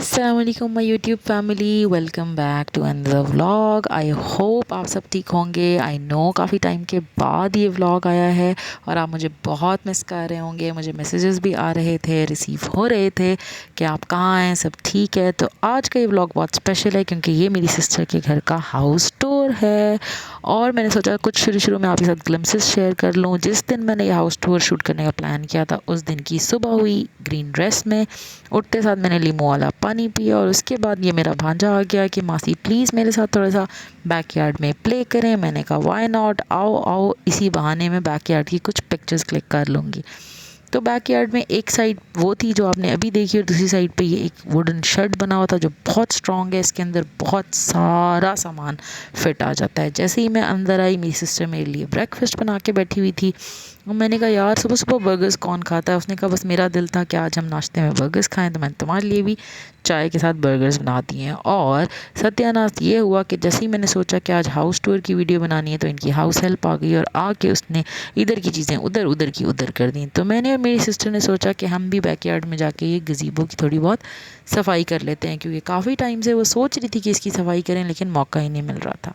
अस्सलाम वालेकुम my YouTube family, welcome back to another vlog. I hope आप सब ठीक होंगे। आई नो काफ़ी टाइम के बाद ये व्लॉग आया है और आप मुझे बहुत मिस कर रहे होंगे। मुझे मैसेजेस भी आ रहे थे, रिसीव हो रहे थे कि आप कहाँ हैं, सब ठीक है। तो आज का ये व्लॉग बहुत स्पेशल है क्योंकि ये मेरी सिस्टर के घर का हाउस टूर है और मैंने सोचा कुछ शुरू में आपके साथ ग्लिम्पसेस शेयर कर लूँ। जिस दिन मैंने ये हाउस टूर शूट करने का प्लान किया था उस दिन की सुबह हुई ग्रीन ड्रेस में। उठते साथ मैंने लीमू वाला पानी पिया और उसके बाद ये मेरा भांजा आ गया कि मासी प्लीज़ मेरे साथ थोड़ा सा बैकयार्ड में प्ले करें। मैंने कहा वाई नॉट, आओ आओ, इसी बहाने में बैकयार्ड की कुछ पिक्चर्स क्लिक कर लूँगी। तो बैकयार्ड में एक साइड वो थी जो आपने अभी देखी और दूसरी साइड पे ये एक वुडन शेड बना हुआ था जो बहुत स्ट्रॉन्ग है। इसके अंदर बहुत सारा सामान फिट आ जाता है। जैसे ही मैं अंदर आई मेरी सिस्टर मेरे लिए ब्रेकफास्ट बना के बैठी हुई थी और मैंने कहा यार सुबह सुबह बर्गर्स कौन खाता है। उसने कहा बस मेरा दिल था कि आज हम नाश्ते में बर्गर्स खाएं, तो मैंने तुम्हारे लिए भी चाय के साथ बर्गर्स बना दिए हैं। और सत्यानाश ये हुआ कि जैसे ही मैंने सोचा कि आज हाउस टूर की वीडियो बनानी है तो इनकी हाउस हेल्प आ गई और आके उसने इधर की चीज़ें उधर, उधर की उधर कर दी। तो मैंने और मेरी सिस्टर ने सोचा कि हम भी बैकयार्ड में जाके ये गज़ीबो की थोड़ी बहुत सफाई कर लेते हैं क्योंकि काफ़ी टाइम से वो सोच रही थी कि इसकी सफाई करें लेकिन मौका ही नहीं मिल रहा था।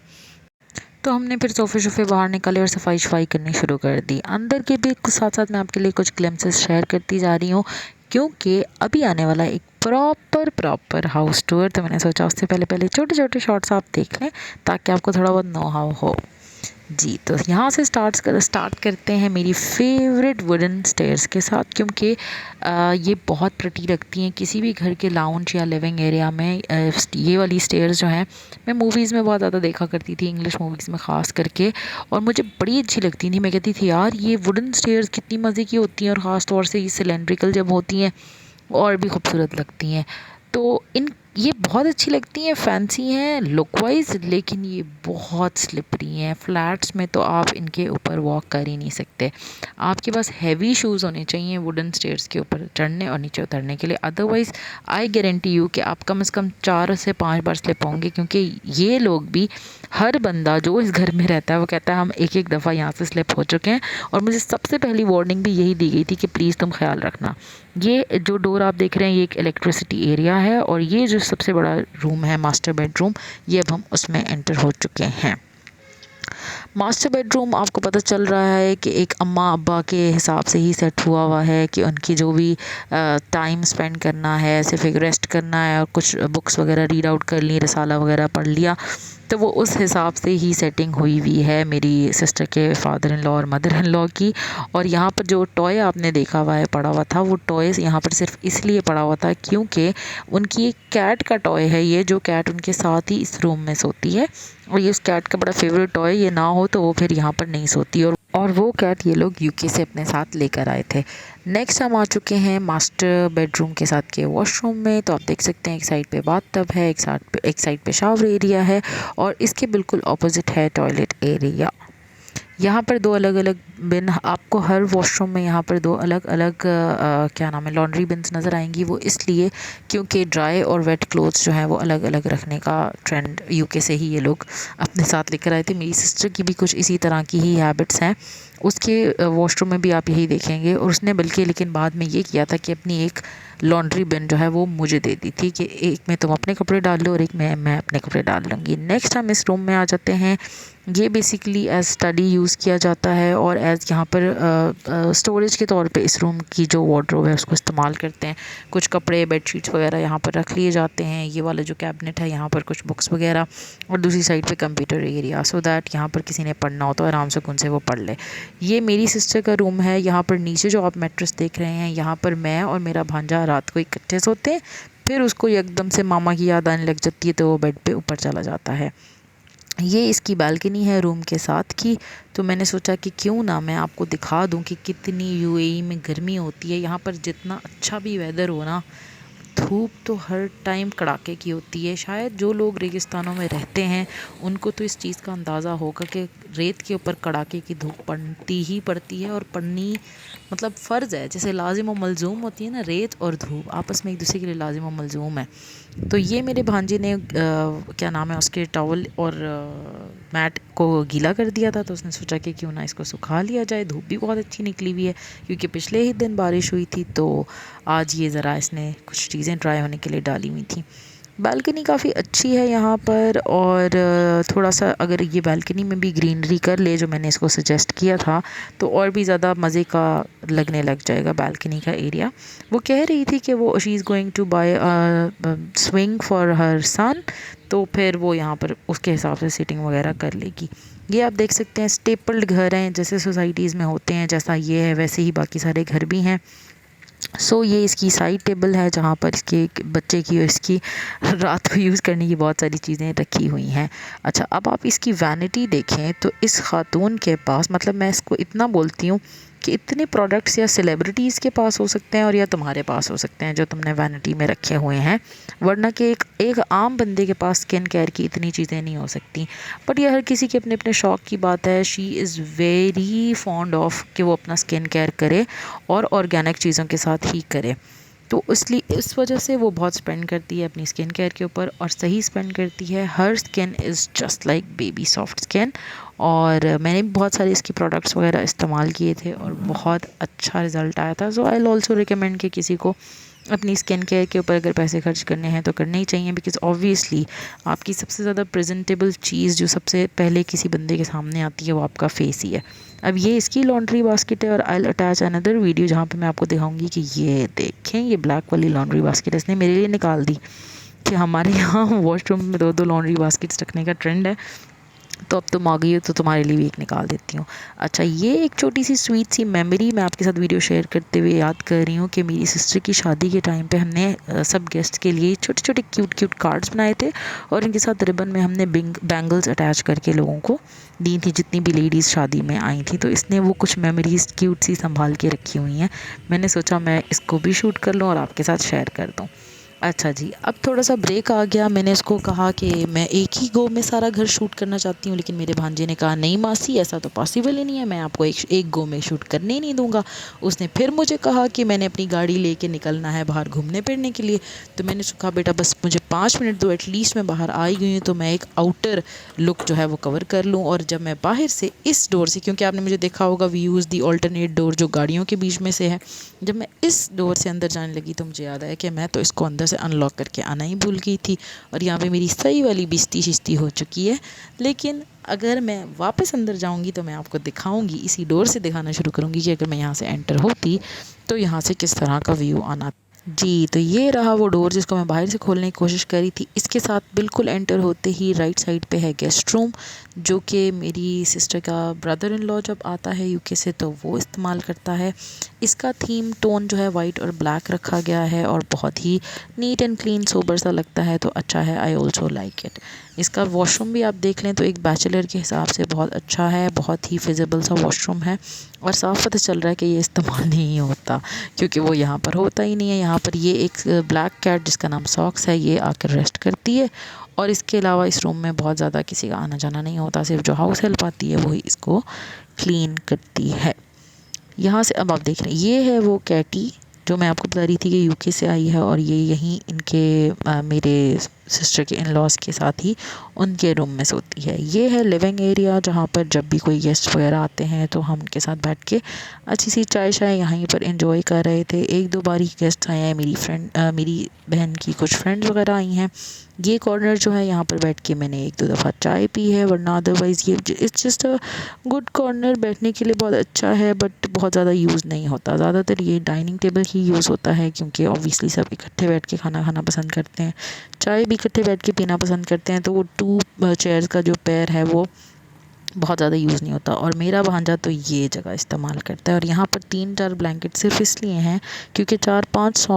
तो हमने फिर सोफ़े शोफ़े बाहर निकाले और सफाई शफाई करनी शुरू कर दी। अंदर के भी साथ साथ मैं आपके लिए कुछ ग्लिम्पसेस शेयर करती जा रही हूँ क्योंकि अभी आने वाला है एक प्रॉपर हाउस टूर। तो मैंने सोचा उससे पहले पहले छोटे छोटे शॉट्स आप देख लें ताकि आपको थोड़ा बहुत नो हाउ हो। जी, तो यहाँ से स्टार्ट करते हैं मेरी फेवरेट वुडन स्टेयर्स के साथ क्योंकि ये बहुत प्रिटी लगती हैं किसी भी घर के लाउंज या लिविंग एरिया में। ये वाली स्टेयर्स जो हैं मैं मूवीज़ में बहुत ज़्यादा देखा करती थी, इंग्लिश मूवीज़ में ख़ास करके, और मुझे बड़ी अच्छी लगती थी। मैं कहती थी यार ये वुडन स्टेयर्स कितनी मज़े की होती हैं और ख़ास तौर से ये सिलेंड्रिकल जब होती हैं और भी खूबसूरत लगती हैं। तो इन ये बहुत अच्छी लगती हैं, फैंसी हैं लुक वाइज, लेकिन ये बहुत स्लिपरी हैं। फ्लैट्स में तो आप इनके ऊपर वॉक कर ही नहीं सकते। आपके पास हैवी शूज़ होने चाहिए वुडन स्टेयर्स के ऊपर चढ़ने और नीचे उतरने के लिए, अदरवाइज़ आई गारंटी यू कि आप कम से कम 4 से 5 बार स्लिप होंगे क्योंकि ये लोग भी, हर बंदा जो इस घर में रहता है वो कहता है हम एक दफ़ा यहाँ से स्लिप हो चुके हैं। और मुझे सबसे पहली वार्निंग भी यही दी गई थी कि प्लीज़ तुम ख्याल रखना। ये जो डोर आप देख रहे हैं ये एक इलेक्ट्रिसिटी एरिया है और ये जो सबसे बड़ा रूम है मास्टर बेडरूम, ये अब हम उसमें एंटर हो चुके हैं। मास्टर बेडरूम आपको पता चल रहा है कि एक अम्मा अब्बा के हिसाब से ही सेट हुआ है कि उनकी जो भी टाइम स्पेंड करना है, सिर्फ एक रेस्ट करना है और कुछ बुक्स वगैरह रीड आउट कर ली, रसाला वगैरह पढ़ लिया, तो वो उस हिसाब से ही सेटिंग हुई है मेरी सिस्टर के फादर इन लॉ और मदर इन लॉ की। और यहाँ पर जो टॉय आपने देखा हुआ है पड़ा हुआ था, वो टॉयज़ यहाँ पर सिर्फ इसलिए पड़ा हुआ था क्योंकि उनकी एक कैट का टॉय है ये, जो कैट उनके साथ ही इस रूम में सोती है और ये उस कैट का बड़ा फेवरेट टॉय, ये ना हो तो वो फिर यहाँ पर नहीं सोती। और वो कैट ये लोग यूके से अपने साथ लेकर आए थे। नेक्स्ट हम आ चुके हैं मास्टर बेडरूम के साथ के वॉशरूम में। तो आप देख सकते हैं एक साइड पे बाथटब है, एक साइड पे शावर एरिया है और इसके बिल्कुल ऑपोजिट है टॉयलेट एरिया। यहाँ पर दो अलग अलग बिन आपको हर वॉशरूम में यहाँ पर दो अलग अलग क्या नाम है लॉन्ड्री बिन्स नज़र आएंगी। वो इसलिए क्योंकि ड्राई और वेट क्लोथ्स जो हैं वो अलग अलग रखने का ट्रेंड यूके से ही ये लोग अपने साथ लेकर आए थे। मेरी सिस्टर की भी कुछ इसी तरह की ही हैबिट्स हैं। उसके वॉशरूम में भी आप यही देखेंगे और उसने बल्कि लेकिन बाद में ये किया था कि अपनी एक लॉन्ड्री बिन जो है वो मुझे दे दी थी कि एक में तुम अपने कपड़े डाल लो और एक में मैं अपने कपड़े डाल लूँगी। नेक्स्ट हम इस रूम में आ जाते हैं। ये बेसिकली एज स्टडी यूज़ किया जाता है और एज़ यहाँ पर स्टोरेज के तौर पे इस रूम की जो वार्डरोब है उसको इस्तेमाल करते हैं। कुछ कपड़े बेडशीट्स वगैरह यहाँ पर रख लिए जाते हैं। ये वाला जो कैबिनेट है यहाँ पर कुछ बुक्स वगैरह और दूसरी साइड पे कंप्यूटर एरिया, सो दैट यहाँ पर किसी ने पढ़ना हो तो आराम से उनसे वो पढ़ ले। ये मेरी सिस्टर का रूम है। यहाँ पर नीचे जो आप मैट्रेस देख रहे हैं यहाँ पर मैं और मेरा भांजा रात को इकट्ठे सोते हैं, फिर उसको एकदम से मामा की याद आने लग जाती है तो वो बेड पे ऊपर चला जाता है। ये इसकी बालकनी है रूम के साथ की। तो मैंने सोचा कि क्यों ना मैं आपको दिखा दूं कि कितनी यूएई में गर्मी होती है। यहाँ पर जितना अच्छा भी वेदर हो ना, धूप तो हर टाइम कड़ाके की होती है। शायद जो लोग रेगिस्तानों में रहते हैं उनको तो इस चीज़ का अंदाज़ा होगा कि रेत के ऊपर कड़ाके की धूप पड़ती ही पड़ती है और पड़नी मतलब फ़र्ज़ है। जैसे लाजिम और मलजूम होती है ना, रेत और धूप आपस में एक दूसरे के लिए लाजिम और मलजूम है। तो ये मेरे भांजे ने क्या नाम है उसके टॉवल और मैट को गीला कर दिया था, तो उसने सोचा कि क्यों ना इसको सुखा लिया जाए। धूप भी बहुत अच्छी निकली हुई है क्योंकि पिछले ही दिन बारिश हुई थी, तो आज ये ज़रा इसने कुछ चीज़ें चीज़ें ड्राई होने के लिए डाली हुई थी। बालकनी काफ़ी अच्छी है यहाँ पर, और थोड़ा सा अगर ये बालकनी में भी ग्रीनरी कर ले जो मैंने इसको सजेस्ट किया था तो और भी ज़्यादा मज़े का लगने लग जाएगा बालकनी का एरिया। वो कह रही थी कि वो she is going to buy swing for her son, तो फिर वो यहाँ पर उसके हिसाब से सीटिंग वगैरह कर लेगी। ये आप देख सकते हैं स्टेपल्ड घर हैं जैसे सोसाइटीज़ में होते हैं, जैसा ये है वैसे ही बाकी सारे घर भी हैं। ये इसकी साइड टेबल है जहाँ पर इसके बच्चे की और इसकी रात को यूज़ करने की बहुत सारी चीज़ें रखी हुई हैं। अच्छा, अब आप इसकी वैनिटी देखें तो इस खातून के पास, मतलब मैं इसको इतना बोलती हूँ कि इतने प्रोडक्ट्स या सेलिब्रिटीज़ के पास हो सकते हैं और या तुम्हारे पास हो सकते हैं जो तुमने वैनिटी में रखे हुए हैं, वरना कि एक आम बंदे के पास स्किन केयर की इतनी चीज़ें नहीं हो सकती। बट ये हर किसी के अपने अपने शौक़ की बात है। She is very fond of कि वो अपना स्किन केयर करे और ऑर्गेनिक चीज़ों के साथ ही करे, तो इसलिए इस वजह से वो बहुत स्पेंड करती है अपनी स्किन केयर के ऊपर, और सही स्पेंड करती है। Her skin is just like baby soft skin, और मैंने भी बहुत सारे इसकी प्रोडक्ट्स वगैरह इस्तेमाल किए थे और बहुत अच्छा रिज़ल्ट आया था। आई विल ऑल्सो रिकमेंड कि किसी को अपनी स्किन केयर के ऊपर अगर पैसे खर्च करने हैं तो करने ही चाहिए, बिकॉज़ ऑब्वियसली आपकी सबसे ज़्यादा प्रेजेंटेबल चीज़ जो सबसे पहले किसी बंदे के सामने आती है वो आपका फेस ही है। अब ये इसकी लॉन्ड्री बास्केट है, और I will attach another video जहाँ पे मैं आपको दिखाऊंगी कि ये देखें, ये ब्लैक वाली लॉन्ड्री बास्केट इसने मेरे लिए निकाल दी। कि हमारे यहाँ वॉशरूम में दो लॉन्ड्री बास्केट्स रखने का ट्रेंड है, तो अब तुम आ गई हो तो तुम्हारे लिए भी एक निकाल देती हूँ। अच्छा, ये एक छोटी सी स्वीट सी मेमोरी मैं आपके साथ वीडियो शेयर करते हुए याद कर रही हूँ कि मेरी सिस्टर की शादी के टाइम पे हमने सब गेस्ट के लिए छोटे छोटे क्यूट कार्ड्स बनाए थे, और इनके साथ रिबन में हमने बैंगल्स अटैच करके लोगों को दी थी जितनी भी लेडीज़ शादी में आई थी। तो इसने वो कुछ मेमोरीज़ क्यूट सी संभाल के रखी हुई हैं। मैंने सोचा मैं इसको भी शूट कर लूँ और आपके साथ शेयर कर दूँ। अच्छा जी, अब थोड़ा सा ब्रेक आ गया। मैंने इसको कहा कि मैं एक ही गो में सारा घर शूट करना चाहती हूँ, लेकिन मेरे भांजे ने कहा नहीं मासी, ऐसा तो पॉसिबल ही नहीं है, मैं आपको एक गो में शूट करने ही नहीं दूंगा। उसने फिर मुझे कहा कि मैंने अपनी गाड़ी लेके निकलना है बाहर घूमने फिरने के लिए। तो मैंने उसको कहा बेटा बस मुझे 5 मिनट दो, एटलीस्ट मैं बाहर आई गई हूँ तो मैं एक आउटर लुक जो है वो कवर कर लूँ। और जब मैं बाहर से इस डोर से, क्योंकि आपने मुझे देखा होगा we use the alternate door जो गाड़ियों के बीच में से है, जब मैं इस डोर से अंदर जाने लगी तो मुझे याद आया कि मैं तो इसको अंदर से अनलॉक करके आना ही भूल गई थी, और यहाँ पे मेरी सही वाली बिस्ती शिस्ती हो चुकी है। लेकिन अगर मैं वापस अंदर जाऊँगी तो मैं आपको दिखाऊँगी, इसी डोर से दिखाना शुरू करूँगी कि अगर मैं यहाँ से एंटर होती तो यहाँ से किस तरह का व्यू आना। जी, तो ये रहा वो डोर जिसको मैं बाहर से खोलने की कोशिश करी थी। इसके साथ बिल्कुल एंटर होते ही राइट साइड पे है गेस्ट रूम, जो कि मेरी सिस्टर का ब्रदर इन लॉ जब आता है यूके से तो वो इस्तेमाल करता है। इसका थीम टोन जो है वाइट और ब्लैक रखा गया है, और बहुत ही नीट एंड क्लीन सोबर सा लगता है, तो अच्छा है। I also like it. इसका वॉशरूम भी आप देख लें तो एक बैचलर के हिसाब से बहुत अच्छा है, बहुत ही फिजिबल सा वॉशरूम है, और साफ पता चल रहा है कि ये इस्तेमाल नहीं होता क्योंकि वो यहाँ पर होता ही नहीं है। यहाँ पर ये एक ब्लैक कैट जिसका नाम सॉक्स है ये आकर रेस्ट करती है, और इसके अलावा इस रूम में बहुत ज़्यादा किसी का आना जाना नहीं होता, सिर्फ जो हाउस हेल्प आती है वही इसको क्लीन करती है। यहाँ से अब आप देख रहे हैं ये है वो कैटी जो मैं आपको बता रही थी कि यूके से आई है, और ये यहीं इनके मेरे सिस्टर के इन लॉज के साथ ही उनके रूम में सोती है। ये है लिविंग एरिया जहाँ पर जब भी कोई गेस्ट वगैरह आते हैं तो हम उनके साथ बैठ के अच्छी सी चाय यहीं पर एंजॉय कर रहे थे। एक दो बार ही गेस्ट आए हैं, मेरी बहन की कुछ फ्रेंड्स वगैरह आई हैं। ये कॉर्नर जो है यहाँ पर बैठ के मैंने एक दो दफ़ा चाय पी है, वरना अदरवाइज़ ये it's just a good corner, बैठने के लिए बहुत अच्छा है, बट बहुत ज़्यादा यूज़ नहीं होता। ज़्यादातर ये डाइनिंग टेबल ही यूज़ होता है क्योंकि ऑब्वियसली सब इकट्ठे बैठ के खाना खाना पसंद करते हैं, चाय भी इकट्ठे बैठ के पीना पसंद करते हैं, तो वो 2 चेयर्स का जो पेयर है वो बहुत ज़्यादा यूज़ नहीं होता। और मेरा भांजा तो ये जगह इस्तेमाल करता है, और यहाँ पर 3-4 ब्लैंकेट सिर्फ इसलिए हैं क्योंकि 4-5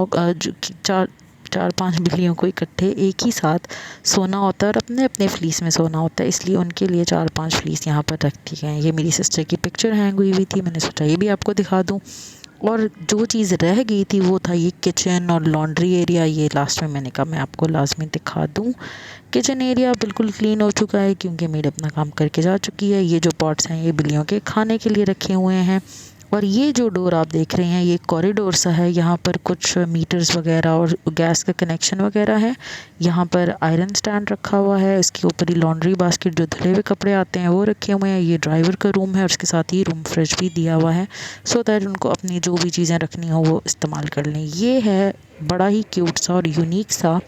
बिल्लियों को इकट्ठे एक ही साथ सोना होता है और अपने अपने फ्लीस में सोना होता है, इसलिए उनके लिए 4-5 फ्लीस यहाँ पर रख दी गए हैं। ये मेरी सिस्टर की पिक्चर हैंग हुई हुई थी, मैंने सोचा ये भी आपको दिखा दूँ। और जो चीज़ रह गई थी वो था ये किचन और लॉन्ड्री एरिया, ये लास्ट में मैंने कहा मैं आपको लाजमी दिखा दूँ। किचन एरिया बिल्कुल क्लीन हो चुका है क्योंकि मेड अपना काम करके जा चुकी है। ये जो पॉट्स हैं ये बिल्लियों के खाने के लिए रखे हुए हैं, और ये जो डोर आप देख रहे हैं ये कॉरिडोर सा है, यहाँ पर कुछ मीटर्स वगैरह और गैस का कनेक्शन वगैरह है। यहाँ पर आयरन स्टैंड रखा हुआ है, इसके ऊपर ही लॉन्ड्री बास्केट जो धुले हुए कपड़े आते हैं वो रखे हुए हैं। ये ड्राइवर का रूम है और उसके साथ ही रूम फ्रिज भी दिया हुआ है, सो दैट उनको अपनी जो भी चीज़ें रखनी हो वो इस्तेमाल कर लें। ये है बड़ा ही क्यूट सा और यूनिक सा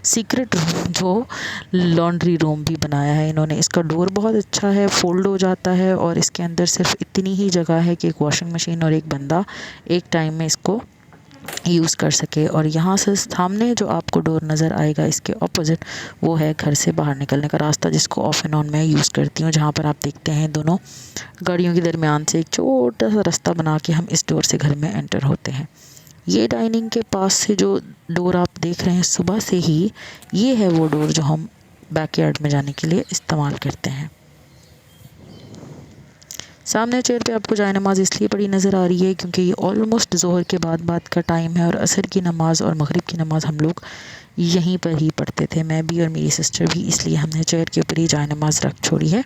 सीक्रेट रूम जो लॉन्ड्री रूम भी बनाया है इन्होंने। इसका डोर बहुत अच्छा है, फ़ोल्ड हो जाता है और इसके अंदर सिर्फ इतनी ही जगह है कि एक वॉशिंग मशीन और एक बंदा एक टाइम में इसको यूज़ कर सके। और यहाँ से सामने जो आपको डोर नज़र आएगा इसके ऑपोजिट, वो है घर से बाहर निकलने का रास्ता, जिसको ऑफ एंड ऑन मैं यूज़ करती हूँ। जहाँ पर आप देखते हैं दोनों गाड़ियों के दरमियान से एक छोटा सा रास्ता बना के हम इस डोर से घर में एंटर होते हैं। ये डाइनिंग के पास से जो डोर आप देख रहे हैं सुबह से ही, ये है वो डोर जो हम बैकयार्ड में जाने के लिए इस्तेमाल करते हैं। सामने चेयर पे आपको जाए नमाज़ इसलिए पड़ी नज़र आ रही है क्योंकि ये ऑलमोस्ट ज़ोहर के बाद का टाइम है और असर की नमाज़ और मगरिब की नमाज़ हम लोग यहीं पर ही पढ़ते थे, मैं भी और मेरी सिस्टर भी। इसलिए हमने चेयर के ऊपर ही जाए नमाज़ रख छोड़ी है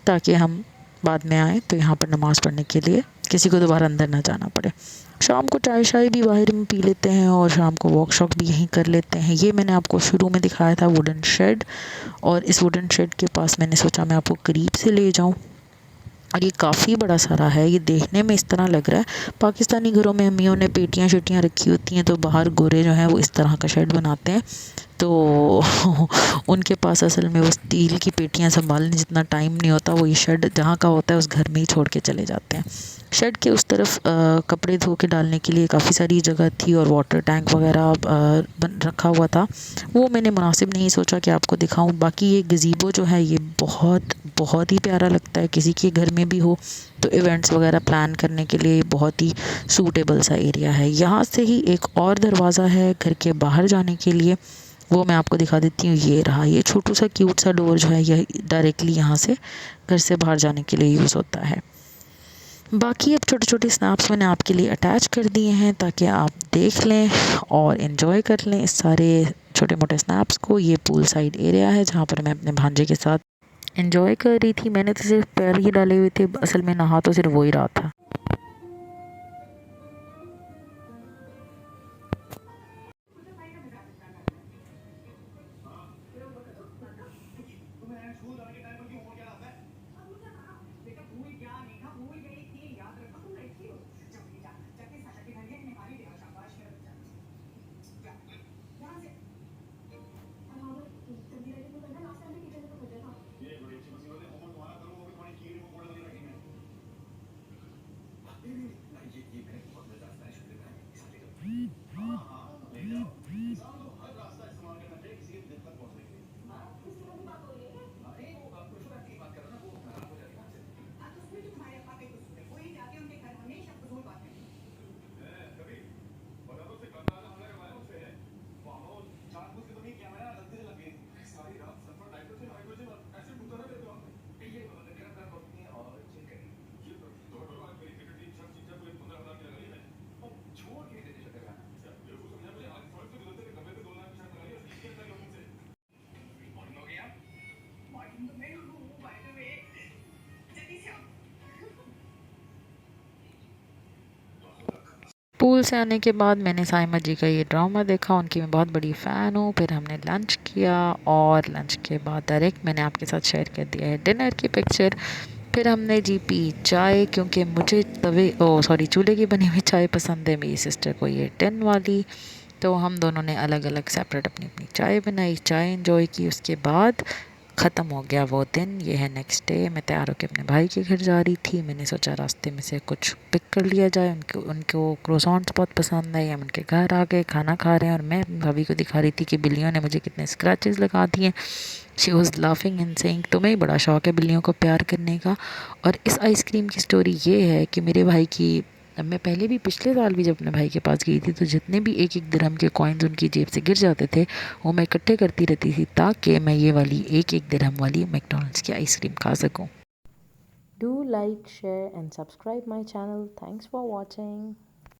ताकि हम बाद में आएँ तो यहाँ पर नमाज़ पढ़ने के लिए किसी को दोबारा अंदर ना जाना पड़े। शाम को चाय शाय भी बाहर में पी लेते हैं और शाम को वॉक शॉक भी यहीं कर लेते हैं। ये मैंने आपको शुरू में दिखाया था वुडन शेड, और इस वुडन शेड के पास मैंने सोचा मैं आपको करीब से ले जाऊं। और ये काफ़ी बड़ा सारा है, ये देखने में इस तरह लग रहा है पाकिस्तानी घरों में अम्मियों ने पेटियां शेटियां रखी होती हैं तो बाहर गोरे जो हैं वो इस तरह का शेड बनाते हैं, तो उनके पास असल में वो स्टील की पेटियां संभालने जितना टाइम नहीं होता। वो ये शेड जहाँ का होता है उस घर में ही छोड़ के चले जाते हैं। शेड के उस तरफ कपड़े धो के डालने के लिए काफ़ी सारी जगह थी और वाटर टैंक वगैरह बन रखा हुआ था, वो मैंने मुनासिब नहीं सोचा कि आपको दिखाऊं। बाकी ये गज़ीबो जो है ये बहुत बहुत ही प्यारा लगता है, किसी के घर में भी हो तो इवेंट्स वगैरह प्लान करने के लिए बहुत ही सूटेबल सा एरिया है। यहाँ से ही एक और दरवाज़ा है घर के बाहर जाने के लिए, वो मैं आपको दिखा देती हूँ। ये रहा, ये छोटू सा क्यूट सा डोर जो है यह डायरेक्टली यहाँ से घर से बाहर जाने के लिए यूज़ होता है। बाकी अब छोटे छोटे स्नैप्स मैंने आपके लिए अटैच कर दिए हैं ताकि आप देख लें और इन्जॉय कर लें इस सारे छोटे मोटे स्नैप्स को। ये पूल साइड एरिया है जहाँ पर मैं अपने भांजे के साथ इन्जॉय कर रही थी। मैंने तो सिर्फ पैर ही डाले हुए थे, असल में नहा तो सिर्फ वो ही रहा था। पूल से आने के बाद मैंने साइमा जी का ये ड्रामा देखा, उनकी मैं बहुत बड़ी फ़ैन हूँ। फिर हमने लंच किया और लंच के बाद डायरेक्ट मैंने आपके साथ शेयर कर दिया है डिनर की पिक्चर। फिर हमने जी पी चाय, क्योंकि मुझे चूल्हे की बनी हुई चाय पसंद है, मेरी सिस्टर को ये टिन वाली। तो हम दोनों ने अलग अलग सेपरेट अपनी अपनी चाय बनाई, चाय इन्जॉय की। उसके बाद ख़त्म हो गया वो दिन। ये है नेक्स्ट डे, मैं तैयार होकर अपने भाई के घर जा रही थी। मैंने सोचा रास्ते में से कुछ पिक कर लिया जाए, उनको क्रोसॉन्ट्स बहुत पसंद है। हम उनके घर आ गए, खाना खा रहे हैं और मैं भाभी को दिखा रही थी कि बिल्लियों ने मुझे कितने स्क्रैचेस लगा दिए। She was laughing and saying तुम्हें ही बड़ा शौक़ है बिल्लियों को प्यार करने का। और इस आइसक्रीम की स्टोरी ये है कि मेरे भाई की, अब मैं पहले भी पिछले साल भी जब अपने भाई के पास गई थी तो जितने भी एक एक दिरहम के कॉइन्स उनकी जेब से गिर जाते थे वो मैं इकट्ठे करती रहती थी ताकि मैं ये वाली एक एक दिरहम वाली मैकडॉनल्ड्स की आइसक्रीम खा सकूं। Do like, share and subscribe my channel. Thanks for watching.